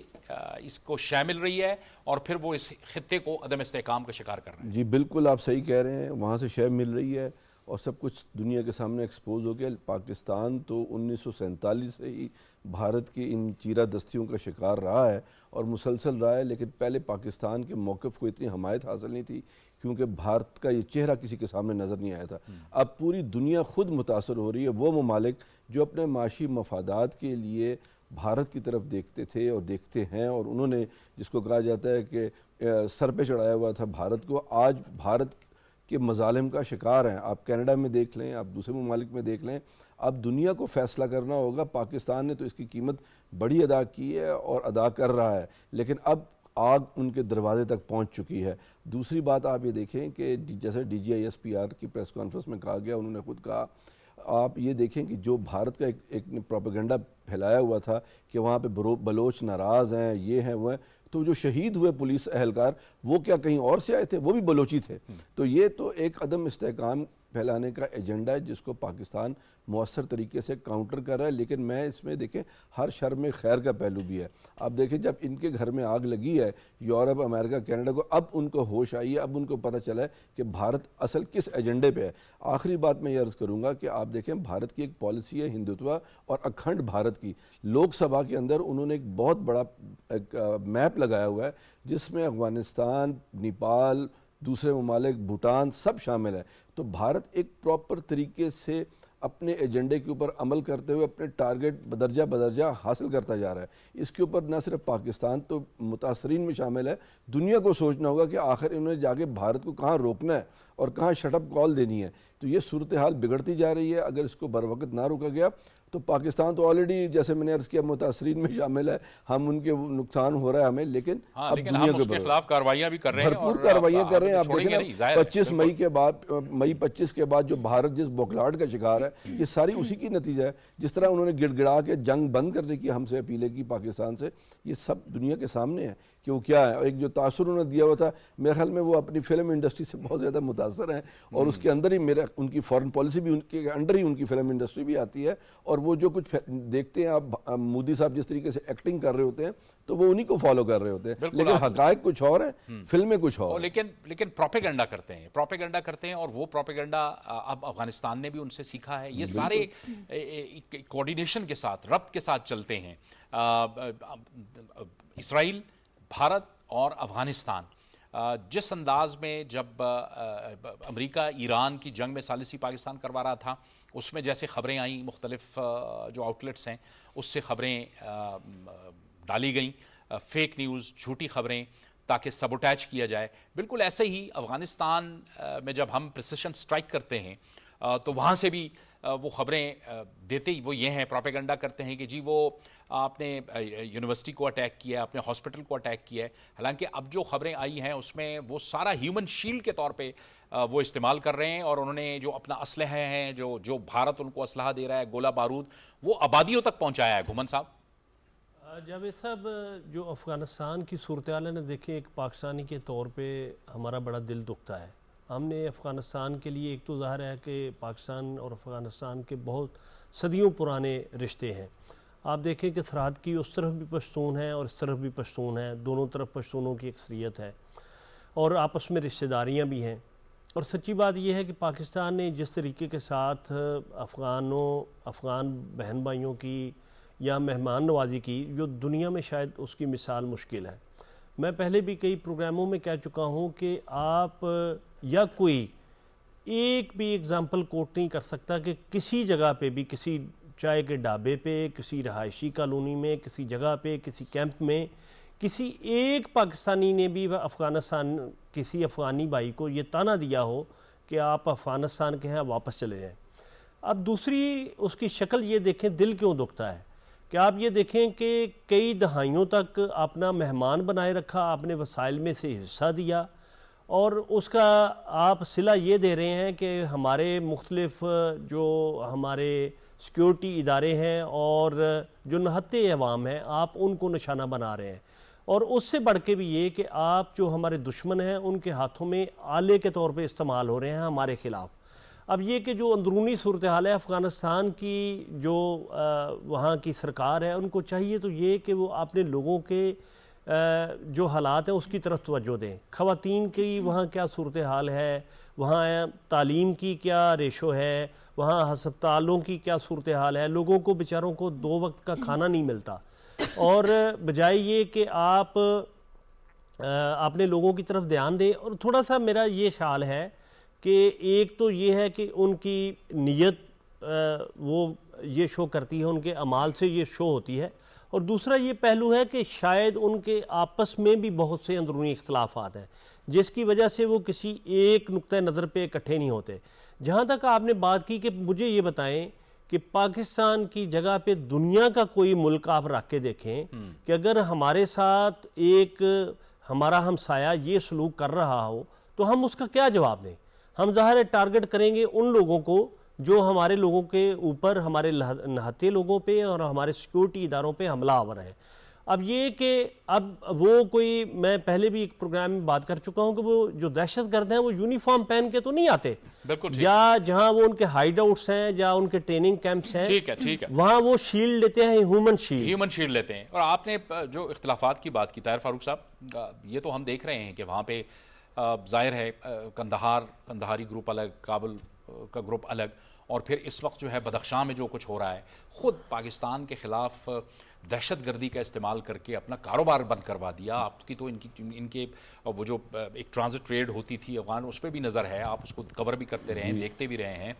اس کو شے مل رہی ہے اور پھر وہ اس خطے کو عدم استحکام کا شکار کر رہے ہیں. جی بالکل آپ صحیح کہہ رہے ہیں, وہاں سے شے مل رہی ہے اور سب کچھ دنیا کے سامنے ایکسپوز ہو گیا. پاکستان تو 1947 سے ہی بھارت کی ان چیرہ دستیوں کا شکار رہا ہے اور مسلسل رہا ہے, لیکن پہلے پاکستان کے موقف کو اتنی حمایت حاصل نہیں تھی کیونکہ بھارت کا یہ چہرہ کسی کے سامنے نظر نہیں آیا تھا. اب پوری دنیا خود متاثر ہو رہی ہے. وہ ممالک جو اپنے معاشی مفادات کے لیے بھارت کی طرف دیکھتے تھے اور دیکھتے ہیں اور انہوں نے جس کو کہا جاتا ہے کہ سر پہ چڑھایا ہوا تھا بھارت کو, آج بھارت کے مظالم کا شکار ہیں. آپ کینیڈا میں دیکھ لیں, آپ دوسرے ممالک میں دیکھ لیں. اب دنیا کو فیصلہ کرنا ہوگا. پاکستان نے تو اس کی قیمت بڑی ادا کی ہے اور ادا کر رہا ہے, لیکن اب آگ ان کے دروازے تک پہنچ چکی ہے. دوسری بات آپ یہ دیکھیں کہ جیسے DGISPR کی پریس کانفرنس میں کہا گیا, انہوں نے خود کہا, آپ یہ دیکھیں کہ جو بھارت کا ایک پروپیگنڈا پھیلایا ہوا تھا کہ وہاں پہ بلوچ ناراض ہیں, یہ ہیں وہ ہیں, تو جو شہید ہوئے پولیس اہلکار وہ کیا کہیں اور سے آئے تھے, وہ بھی بلوچی تھے. تو یہ تو ایک عدم استحکام پھیلانے کا ایجنڈا ہے جس کو پاکستان مؤثر طریقے سے کاؤنٹر کر رہا ہے. لیکن میں اس میں دیکھیں ہر شر میں خیر کا پہلو بھی ہے. آپ دیکھیں جب ان کے گھر میں آگ لگی ہے یورپ, امریکہ, کینیڈا کو, اب ان کو ہوش آئی ہے, اب ان کو پتہ چلا ہے کہ بھارت اصل کس ایجنڈے پہ ہے. آخری بات میں یہ عرض کروں گا کہ آپ دیکھیں بھارت کی ایک پالیسی ہے ہندوتوا اور اکھنڈ بھارت کی. لوک سبھا کے اندر انہوں نے ایک بہت بڑا میپ لگایا ہوا ہے جس میں افغانستان, نیپال, دوسرے ممالک, بھوٹان سب شامل ہے. تو بھارت ایک پراپر طریقے سے اپنے ایجنڈے کے اوپر عمل کرتے ہوئے اپنے ٹارگٹ بدرجہ بدرجہ حاصل کرتا جا رہا ہے. اس کے اوپر نہ صرف پاکستان تو متاثرین میں شامل ہے, دنیا کو سوچنا ہوگا کہ آخر انہوں نے جا کے بھارت کو کہاں روکنا ہے اور کہاں شٹ اپ کال دینی ہے. تو یہ صورتحال بگڑتی جا رہی ہے. اگر اس کو بر وقت نہ روکا گیا تو پاکستان تو آلریڈی جیسے میں نے عرض کیا متاثرین میں شامل ہے, ہم ان کے نقصان ہو رہا ہے ہمیں, لیکن اب دنیا کے خلاف کارروائیاں بھی کر رہے ہیں, بھرپور کارروائیاں کر رہے ہیں. آپ دیکھیں نا 25 مئی کے بعد, مئی 25 کے بعد جو بھارت جس بوکھلاہٹ کا شکار ہے یہ ساری اسی کی نتیجہ ہے. جس طرح انہوں نے گڑ گڑا کے جنگ بند کرنے کی ہم سے اپیلیں کی پاکستان سے, یہ سب دنیا کے سامنے ہے کہ وہ کیا ہے. ایک جو تاثر انہوں نے دیا ہوا تھا میرے خیال میں وہ اپنی فلم انڈسٹری سے بہت زیادہ متاثر ہیں, اور اس کے اندر ہی ان کی فارن پالیسی بھی ان کے انڈر ہی ان کی فلم انڈسٹری بھی آتی ہے, اور وہ جو کچھ دیکھتے ہیں آپ مودی صاحب جس طریقے سے ایکٹنگ کر رہے ہوتے ہیں تو وہ انہی کو فالو کر رہے ہوتے ہیں, لیکن حقائق کچھ اور ہیں, فلمیں کچھ اور, لیکن پروپیگنڈا کرتے ہیں اور وہ پروپیگنڈا اب افغانستان نے بھی ان سے سیکھا ہے. یہ سارے کوارڈینیشن کے ساتھ, ربط کے ساتھ چلتے ہیں. اسرائیل, بھارت اور افغانستان جس انداز میں جب امریکہ ایران کی جنگ میں ثالثی پاکستان کروا رہا تھا, اس میں جیسے خبریں آئیں, مختلف جو آؤٹ لیٹس ہیں اس سے خبریں ڈالی گئیں, فیک نیوز, جھوٹی خبریں, تاکہ سبوٹیج کیا جائے. بالکل ایسے ہی افغانستان میں جب ہم پریسیشن سٹرائک کرتے ہیں تو وہاں سے بھی وہ خبریں دیتے ہی وہ یہ ہیں, پروپیگنڈا کرتے ہیں کہ جی وہ آپ نے یونیورسٹی کو اٹیک کیا ہے, اپنے ہاسپٹل کو اٹیک کیا ہے. حالانکہ اب جو خبریں آئی ہیں اس میں وہ سارا ہیومن شیلڈ کے طور پہ وہ استعمال کر رہے ہیں, اور انہوں نے جو اپنا اسلحہ ہیں, جو بھارت ان کو اسلحہ دے رہا ہے, گولہ بارود, وہ آبادیوں تک پہنچایا ہے. گھمن صاحب. جاوید صاحب, جو افغانستان کی صورتحال ہے نا, دیکھیں ایک پاکستانی کے طور پہ ہمارا بڑا دل دکھتا ہے. ہم نے افغانستان کے لیے, ایک تو ظاہر ہے کہ پاکستان اور افغانستان کے بہت صدیوں پرانے رشتے ہیں. آپ دیکھیں کہ سرحد کی اس طرف بھی پشتون ہیں اور اس طرف بھی پشتون ہیں, دونوں طرف پشتونوں کی اکثریت ہے, اور آپس میں رشتہ داریاں بھی ہیں. اور سچی بات یہ ہے کہ پاکستان نے جس طریقے کے ساتھ افغان بہن بھائیوں کی یا مہمان نوازی کی, جو دنیا میں شاید اس کی مثال مشکل ہے. میں پہلے بھی کئی پروگراموں میں کہہ چکا ہوں کہ آپ یا کوئی ایک بھی اگزامپل کوٹ نہیں کر سکتا کہ کسی جگہ پہ بھی, کسی چائے کے ڈھابے پہ, کسی رہائشی کالونی میں, کسی جگہ پہ, کسی کیمپ میں, کسی ایک پاکستانی نے بھی کسی افغانی بھائی کو یہ تانا دیا ہو کہ آپ افغانستان کے ہیں, واپس چلے جائیں. اب دوسری اس کی شکل یہ دیکھیں, دل کیوں دکھتا ہے کہ آپ یہ دیکھیں کہ کئی دہائیوں تک اپنا مہمان بنائے رکھا, آپ نے وسائل میں سے حصہ دیا, اور اس کا آپ صلہ یہ دے رہے ہیں کہ ہمارے مختلف جو ہمارے سیکیورٹی ادارے ہیں اور جو نہتے عوام ہیں, آپ ان کو نشانہ بنا رہے ہیں. اور اس سے بڑھ کے بھی یہ کہ آپ جو ہمارے دشمن ہیں ان کے ہاتھوں میں آلے کے طور پہ استعمال ہو رہے ہیں ہمارے خلاف. اب یہ کہ جو اندرونی صورتحال ہے افغانستان کی, جو وہاں کی سرکار ہے, ان کو چاہیے تو یہ کہ وہ اپنے لوگوں کے جو حالات ہیں اس کی طرف توجہ دیں. خواتین کی وہاں کیا صورتحال ہے, وہاں تعلیم کی کیا ریشو ہے, وہاں ہسپتالوں کی کیا صورتحال ہے, لوگوں کو بیچاروں کو 2 وقت کا کھانا نہیں ملتا. اور بجائے یہ کہ آپ اپنے لوگوں کی طرف دھیان دیں. اور تھوڑا سا میرا یہ خیال ہے کہ ایک تو یہ ہے کہ ان کی نیت وہ یہ شو کرتی ہے, ان کے اعمال سے یہ شو ہوتی ہے, اور دوسرا یہ پہلو ہے کہ شاید ان کے آپس میں بھی بہت سے اندرونی اختلافات ہیں جس کی وجہ سے وہ کسی ایک نقطہ نظر پہ اکٹھے نہیں ہوتے. جہاں تک آپ نے بات کی کہ مجھے یہ بتائیں کہ پاکستان کی جگہ پہ دنیا کا کوئی ملک آپ رکھ کے دیکھیں کہ اگر ہمارے ساتھ ایک ہمارا ہمسایہ یہ سلوک کر رہا ہو تو ہم اس کا کیا جواب دیں. ہم ظاہر ہے ٹارگٹ کریں گے ان لوگوں کو جو ہمارے لوگوں کے اوپر, ہمارے نہتے لوگوں پہ اور ہمارے سیکیورٹی اداروں پہ حملہ آور ہیں. اب یہ کہ اب وہ کوئی, میں پہلے بھی ایک پروگرام میں بات کر چکا ہوں کہ وہ جو دہشت گرد ہیں وہ یونیفارم پہن کے تو نہیں آتے, یا جہاں وہ ان کے ہائیڈ آؤٹس ہیں یا ان کے ٹریننگ کیمپس ہیں, ٹھیک ہے, وہاں وہ شیلڈ لیتے ہیں, ہیومن شیلڈ لیتے ہیں. اور آپ نے جو اختلافات کی بات کی طاہر فاروق صاحب, یہ تو ہم دیکھ رہے ہیں کہ وہاں پہ ظاہر ہے کندہاری گروپ الگ, کابل کا گروپ الگ, اور پھر اس وقت جو ہے بدخشاں میں جو کچھ ہو رہا ہے, خود پاکستان کے خلاف دہشت گردی کا استعمال کر کے اپنا کاروبار بند کروا دیا. آپ کی تو ان کے وہ جو ایک ٹرانزٹ ٹریڈ ہوتی تھی افغان, اس پہ بھی نظر ہے, آپ اس کو کور بھی کرتے رہے ہیں, دیکھتے بھی رہے ہیں.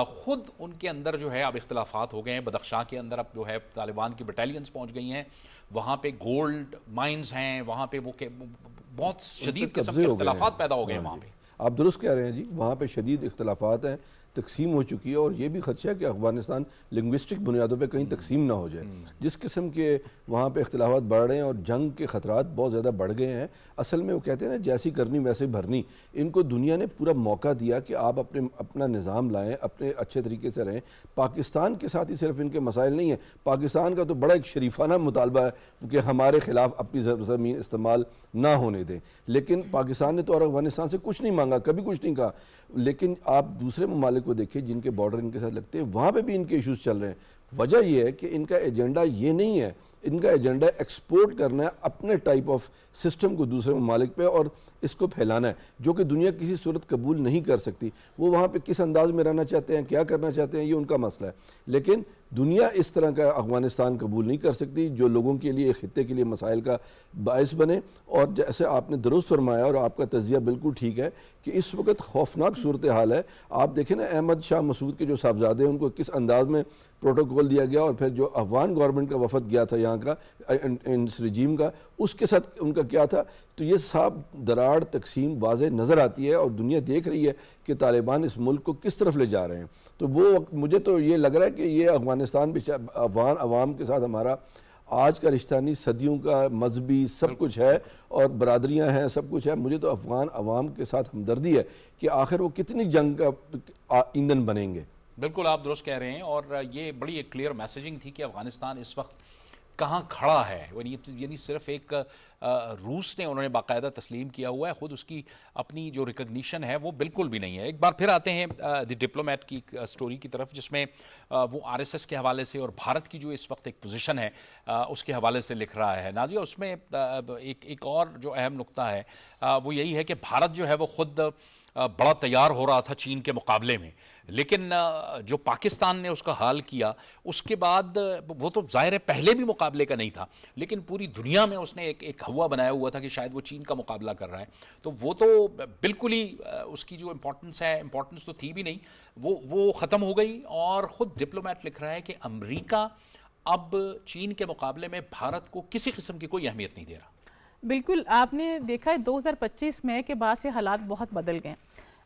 خود ان کے اندر جو ہے اب اختلافات ہو گئے ہیں. بدخشاں کے اندر اب جو ہے طالبان کی بٹالینز پہنچ گئی ہیں, وہاں پہ گولڈ مائنز ہیں, وہاں پہ وہ بہت شدید قسم کے اختلافات پیدا ہو گئے ہیں وہاں پہ. آپ درست کہہ رہے ہیں جی, وہاں پہ شدید اختلافات ہیں. تقسیم ہو چکی ہے، اور یہ بھی خدشہ ہے کہ افغانستان لنگوسٹک بنیادوں پہ کہیں تقسیم نہ ہو جائے. جس قسم کے وہاں پہ اختلافات بڑھ رہے ہیں اور جنگ کے خطرات بہت زیادہ بڑھ گئے ہیں. اصل میں وہ کہتے ہیں نا جیسی کرنی ویسے بھرنی. ان کو دنیا نے پورا موقع دیا کہ آپ اپنا نظام لائیں، اپنے اچھے طریقے سے رہیں. پاکستان کے ساتھ ہی صرف ان کے مسائل نہیں ہیں. پاکستان کا تو بڑا ایک شریفانہ مطالبہ ہے کہ ہمارے خلاف اپنی زمین استعمال نہ ہونے دیں. لیکن پاکستان نے تو اور افغانستان سے کچھ نہیں مانگا، کبھی کچھ نہیں کہا. لیکن آپ دوسرے ممالک کو دیکھیں جن کے بارڈر ان کے ساتھ لگتے ہیں، وہاں پہ بھی ان کے ایشوز چل رہے ہیں. وجہ یہ ہے کہ ان کا ایجنڈا یہ نہیں ہے، ان کا ایجنڈا ایکسپورٹ کرنا ہے اپنے ٹائپ آف سسٹم کو دوسرے ممالک پہ اور اس کو پھیلانا ہے، جو کہ دنیا کسی صورت قبول نہیں کر سکتی. وہ وہاں پہ کس انداز میں رہنا چاہتے ہیں، کیا کرنا چاہتے ہیں، یہ ان کا مسئلہ ہے. لیکن دنیا اس طرح کا افغانستان قبول نہیں کر سکتی جو لوگوں کے لیے، خطے کے لیے مسائل کا باعث بنے. اور جیسے آپ نے درست فرمایا اور آپ کا تجزیہ بالکل ٹھیک ہے کہ اس وقت خوفناک صورتحال ہے. آپ دیکھیں نا احمد شاہ مسعود کے جو صاحبزادے ہیں ان کو کس انداز میں پروٹوکول دیا گیا، اور پھر جو افغان گورنمنٹ کا وفد گیا تھا یہاں کا اس رجیم کا، اس کے ساتھ ان کا کیا تھا. تو یہ صاحب دراڑ تقسیم واضح نظر آتی ہے اور دنیا دیکھ رہی ہے کہ طالبان اس ملک کو کس طرف لے جا رہے ہیں. تو وہ مجھے تو یہ لگ رہا ہے کہ یہ افغانستان افغان عوام کے ساتھ ہمارا آج کا رشتہ نہیں، صدیوں کا مذہبی سب کچھ ہے اور برادریاں ہیں، سب کچھ ہے. مجھے تو افغان عوام کے ساتھ ہمدردی ہے کہ آخر وہ کتنی جنگ کا ایندھن بنیں گے. بالکل آپ درست کہہ رہے ہیں، اور یہ بڑی ایک کلیئر میسیجنگ تھی کہ افغانستان اس وقت کہاں کھڑا ہے. یعنی صرف ایک روس نے انہوں نے باقاعدہ تسلیم کیا ہوا ہے، خود اس کی اپنی جو ریکگنیشن ہے وہ بالکل بھی نہیں ہے. ایک بار پھر آتے ہیں دی ڈپلومیٹ کی سٹوری کی طرف، جس میں وہ آر ایس ایس کے حوالے سے اور بھارت کی جو اس وقت ایک پوزیشن ہے اس کے حوالے سے لکھ رہا ہے. نازیہ، اس میں ایک اور جو اہم نقطہ ہے وہ یہی ہے کہ بھارت جو ہے وہ خود بڑا تیار ہو رہا تھا چین کے مقابلے میں، لیکن جو پاکستان نے اس کا حال کیا اس کے بعد وہ تو ظاہر ہے پہلے بھی مقابلے کا نہیں تھا، لیکن پوری دنیا میں اس نے ایک ہوا بنایا ہوا تھا کہ شاید وہ چین کا مقابلہ کر رہا ہے. تو وہ تو بالکل ہی اس کی جو امپورٹنس تو تھی بھی نہیں، وہ ختم ہو گئی. اور خود ڈپلومیٹ لکھ رہا ہے کہ امریکہ اب چین کے مقابلے میں بھارت کو کسی قسم کی کوئی اہمیت نہیں دے رہا. بالکل آپ نے دیکھا ہے 2025 میں کے بعد سے حالات بہت بدل گئے.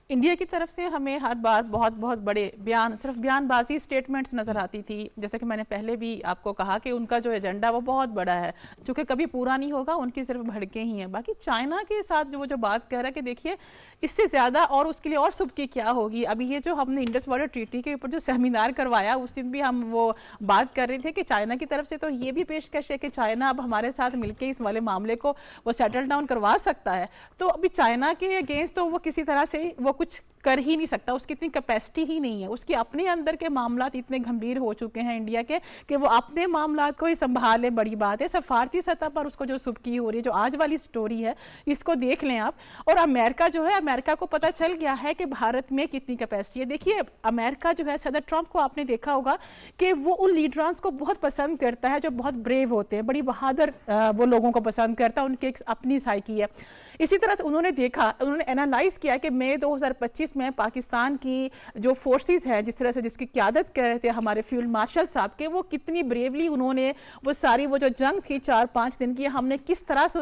انڈیا کی طرف سے ہمیں ہر بار بہت بڑے صرف بیان بازی سٹیٹمنٹس نظر آتی تھی. جیسے کہ میں نے پہلے بھی آپ کو کہا کہ ان کا جو ایجنڈا وہ بہت بڑا ہے، چونکہ کبھی پورا نہیں ہوگا، ان کی صرف بھڑکیں ہی ہیں. باقی چائنا کے ساتھ وہ جو بات کہہ رہا ہے کہ دیکھیے اس سے زیادہ اور اس کے لیے اور سب کی کیا ہوگی. ابھی یہ جو ہم نے انڈس واٹر ٹریٹی کے اوپر جو سیمینار کروایا اس دن بھی ہم وہ بات کر رہے تھے کہ چائنا کی طرف سے تو یہ بھی پیشکش ہے کہ چائنا اب ہمارے ساتھ مل کے اس والے معاملے کو وہ سیٹل ڈاؤن کروا سکتا ہے. تو ابھی چائنا کے اگینسٹ تو وہ کسی طرح سے وہ کچھ کر ہی نہیں سکتا، اس کی اتنی کیپیسٹی ہی نہیں ہے. اس کے اپنے اندر کے معاملات اتنے گھمبیر ہو چکے ہیں انڈیا کے کہ وہ اپنے معاملات کو ہی سنبھالے. بڑی بات ہے سفارتی سطح پر اس کو جو سبکی ہو رہی ہے، جو آج والی سٹوری ہے اس کو دیکھ لیں آپ. اور امریکہ جو ہے، امریکہ کو پتہ چل گیا ہے کہ بھارت میں کتنی کیپیسٹی ہے. دیکھیے امریکہ جو ہے صدر ٹرمپ کو آپ نے دیکھا ہوگا کہ وہ ان لیڈرانس کو بہت پسند کرتا ہے جو بہت بریو ہوتے ہیں، بڑی بہادر وہ لوگوں کو پسند کرتا ہے، ان کی ایک اپنی سائیکی ہے. اسی طرح سے انہوں نے دیکھا، انہوں نے انالائز کیا کہ مئی 2025 میں پاکستان کی جو فورسز ہیں جس کی قیادت کر رہے تھے ہمارے فیلڈ مارشل صاحب کے، وہ کتنی بریولی انہوں نے وہ ساری وہ جو جنگ تھی 4-5 دن کی، ہم نے کس طرح سے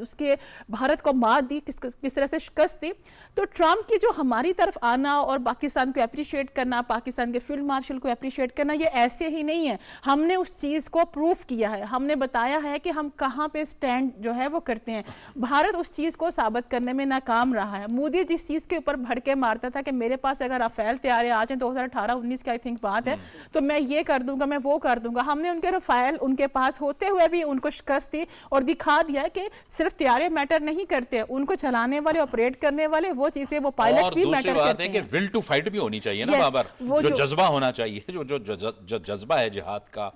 اس کے بھارت کو مات دی، کس طرح سے شکست دی. تو ٹرمپ کی جو ہماری طرف آنا اور پاکستان کو اپریشیٹ کرنا، پاکستان کے فیلڈ مارشل کو اپریشیٹ کرنا، یہ ایسے ہی نہیں ہے. ہم نے اس چیز کو پروف کیا ہے، ہم نے بتایا ہے کہ ہم کہاں پہ سٹینڈ جو ہے وہ کرتے ہیں. بھارت اس چیز کو ثابت کرنے میں ناکام رہا ہے. مودی جس چیز کے اوپر بھڑکے مارتا تھا کہ میرے پاس اگر رافیل تیارے آ جائیں، 2018-19 کا آئی تھنک بات ہے، تو میں یہ کر دوں گا، میں وہ کر دوں گا. ہم نے ان کے رافیل ان کے پاس ہوتے ہوئے بھی ان کو شکست دی اور دکھا دیا کہ صرف تیارے میٹر نہیں کرتے، ان کو چلانے والے، آپریٹ کرنے والے، وہ چیزیں، وہ پائلٹس بھی میٹر کرتے ہیں. اور دوسری بات ہے کہ ول ٹو فائٹ بھی ہونی چاہیے نا بابر، جو جذبہ ہونا چاہیے، جو جذبہ ہے جہاد کا،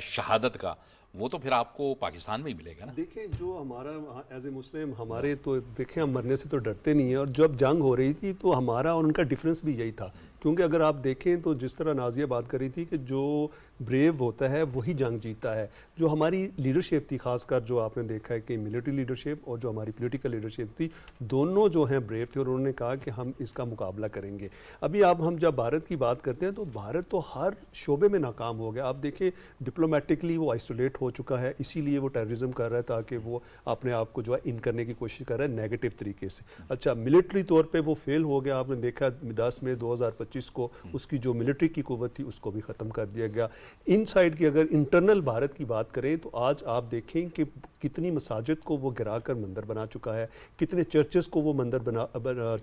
شہادت کا، وہ تو پھر آپ کو پاکستان میں ہی ملے گا نا. دیکھیں جو ہمارا ایز اے مسلم ہمارے تو دیکھیں ہم مرنے سے تو ڈرتے نہیں ہیں، اور جب جنگ ہو رہی تھی تو ہمارا اور ان کا ڈیفرنس بھی یہی تھا. کیونکہ اگر آپ دیکھیں تو جس طرح نازیہ بات کر رہی تھی کہ جو بریو ہوتا ہے وہی جنگ جیتا ہے. جو ہماری لیڈرشپ تھی، خاص کر جو آپ نے دیکھا ہے کہ ملٹری لیڈرشپ اور جو ہماری پولیٹیکل لیڈرشپ تھی، دونوں جو ہیں بریو تھے اور انہوں نے کہا کہ ہم اس کا مقابلہ کریں گے. ابھی ہم جب بھارت کی بات کرتے ہیں تو بھارت تو ہر شعبے میں ناکام ہو گیا. آپ دیکھیں ڈپلومیٹکلی وہ آئسولیٹ ہو چکا ہے, اسی لیے وہ ٹیررزم کر رہا ہے تاکہ وہ اپنے آپ کو جو ہے ان کرنے کی کوشش کر رہا ہے نیگیٹو طریقے سے. اچھا ملٹری طور پہ وہ فیل ہو گیا, آپ نے دیکھا 10 مئی 2025 کو اس کی جو ملٹری کی قوت تھی اس کو بھی ختم کر دیا گیا. ان سائڈ کی اگر انٹرنل بھارت کی بات کریں تو آج آپ دیکھیں کہ کتنی مساجد کو وہ گرا کر مندر بنا چکا ہے, کتنے چرچز کو وہ مندر بنا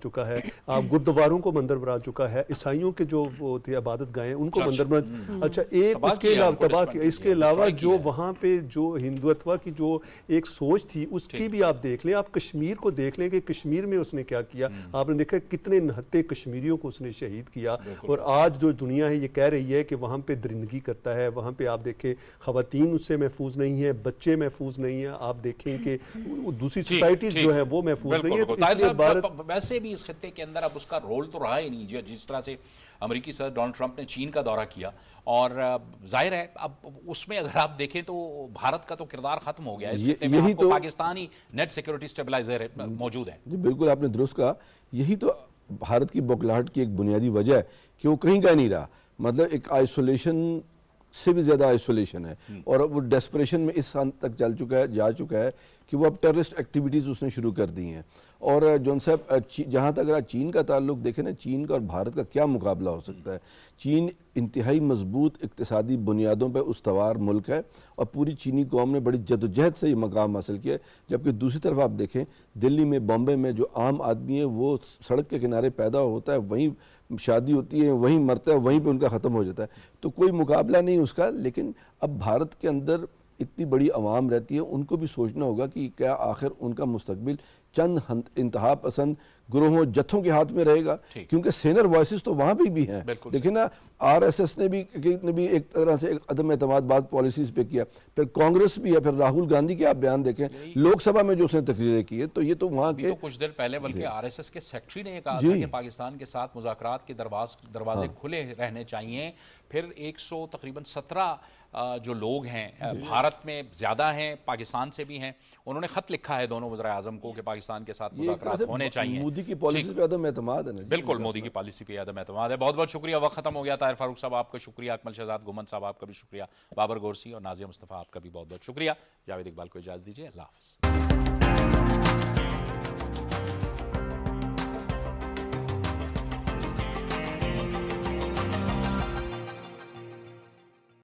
چکا ہے, آپ گردواروں کو مندر بنا چکا ہے, عیسائیوں کے جو وہ تھے عبادت گاہیں ان کو مندر بنا. اچھا ایک اس کے علاوہ تباہ کیا, اس کے علاوہ جو وہاں پہ جو ہندوتوا کی جو ایک سوچ تھی اس کی بھی آپ دیکھ لیں, آپ کشمیر کو دیکھ لیں کہ کشمیر میں اس نے کیا کیا. آپ نے دیکھا کتنے نہتے کشمیریوں کو اس نے شہید کیا, اور آج جو دنیا ہے یہ کہہ رہی ہے کہ وہاں پہ درندگی کرتا ہے, وہاں پہ آپ دیکھیں خواتین اس سے محفوظ نہیں ہیں, بچے محفوظ نہیں ہیں, آپ دیکھیں کہ دوسری سوسائٹیز جو ہے وہ محفوظ نہیں ہے. ویسے بھی اس خطے کے اندر اب اس کا رول تو رہا ہی نہیں, جس طرح سے امریکی صدر ڈونلڈ ٹرمپ نے چین کا دورہ کیا, اور ظاہر ہے اب اس میں اگر آپ دیکھیں تو بھارت کا تو کردار ختم ہو گیا. اس خطے میں آپ کو پاکستانی نیٹ سیکورٹی سٹیبلائزر موجود ہیں. جی بالکل آپ نے درست کہا, یہی تو بھارت کی بوکھلاہٹ کی ایک بنیادی وجہ ہے کہ وہ کہیں کا نہیں رہا. مطلب ایک آئسولیشن سے بھی زیادہ آئسولیشن ہے, اور وہ ڈیسپریشن میں اس حد تک جا چکا ہے کہ وہ اب ٹیررسٹ ایکٹیویٹیز اس نے شروع کر دی ہیں. اور جون صاحب جہاں تک اگر چین کا تعلق دیکھیں نا, چین کا اور بھارت کا کیا مقابلہ ہو سکتا ہے. چین انتہائی مضبوط اقتصادی بنیادوں پہ استوار ملک ہے, اور پوری چینی قوم نے بڑی جدوجہد سے یہ مقام حاصل کیا ہے. جبکہ دوسری طرف آپ دیکھیں دلی میں, بامبے میں جو عام آدمی ہے وہ سڑک کے کنارے پیدا ہوتا ہے, وہیں شادی ہوتی ہے, وہیں مرتا ہے, وہیں پہ ان کا ختم ہو جاتا ہے, تو کوئی مقابلہ نہیں اس کا. لیکن اب بھارت کے اندر اتنی بڑی عوام رہتی ہے, ان کو بھی سوچنا ہوگا کہ کیا آخر ان کا مستقبل چند انتہا پسند گروہوں جتھوں کے ہاتھ میں رہے گا, کیونکہ سینر وائسز تو وہاں بھی ہیں. دیکھیں نا آر ایس ایس نے بھی ایک طرح سے عدم اعتماد بعض پالیسیز پہ کیا, پھر کانگریس بھی ہے, پھر راہل گاندھی کے آپ بیان دیکھیں لوک سبھا میں جو اس نے تقریریں کی ہے, تو یہ تو وہاں کے کچھ دیر پہلے بلکہ آر ایس ایس کے سیکٹری نے یہ کہا تھا کہ پاکستان کے ساتھ مذاکرات کے دروازے کھلے رہنے چاہیے. پھر 100 تقریباً 17 جو لوگ ہیں بھارت میں زیادہ ہیں, پاکستان سے بھی ہیں, انہوں نے خط لکھا ہے دونوں وزراء اعظم کو کہ پاکستان کے ساتھ مذاکرات ہونے چاہیے. مودی کی پالیسی پہ عدم اعتماد ہے نا. بالکل مودی کی پالیسی پہ عدم اعتماد ہے. بہت بہت شکریہ, وقت ختم ہو گیا. طاہر فاروق صاحب آپ کا شکریہ, اکمل شہزاد گھمن صاحب آپ کا بھی شکریہ, بابر گورسی اور نازیہ مصطفیٰ آپ کا بھی بہت بہت شکریہ. جاوید اقبال کو اجازت دیجیے, اللہ حافظ.